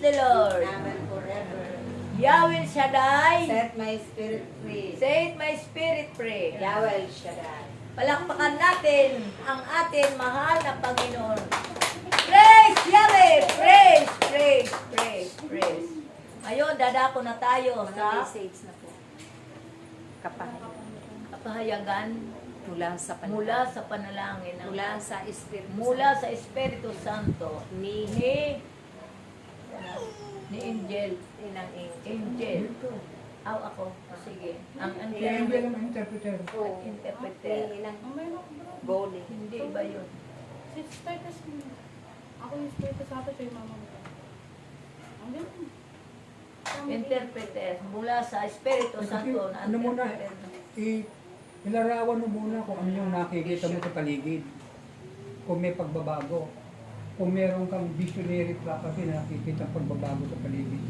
the Lord. now and forever. Yahweh Shaddai. Set my spirit free. Set my spirit free. Yahweh Shaddai. Palakpakan natin ang ating mahal na Panginoon. Praise Yahweh! Praise, praise, praise, praise. Ngayon, dadako na tayo Mga sa message na po. kapahayagan Mula sa mula sa panalangin ng Mula sa Espiritu mula sa Espiritu Santo Ni ni Angel. Inang Angel. Angel. Ako. Sige. Ang Kaya hindi naman interpreter. Oo. interpreter. Ni Inang Ang mayroon Bowling. Hindi iba yun. si status mo. Ako yung status sa atin, siya yung mama mo. Ang ganun. Interpreter. Mula sa Espiritu Santo na Ano muna, interpreter. ilarawan mo muna kung ano yung nakikita mo sa paligid. Kung may pagbabago. Kung meron kang visionary prophecy na nakikita ang pagbabago sa paligid.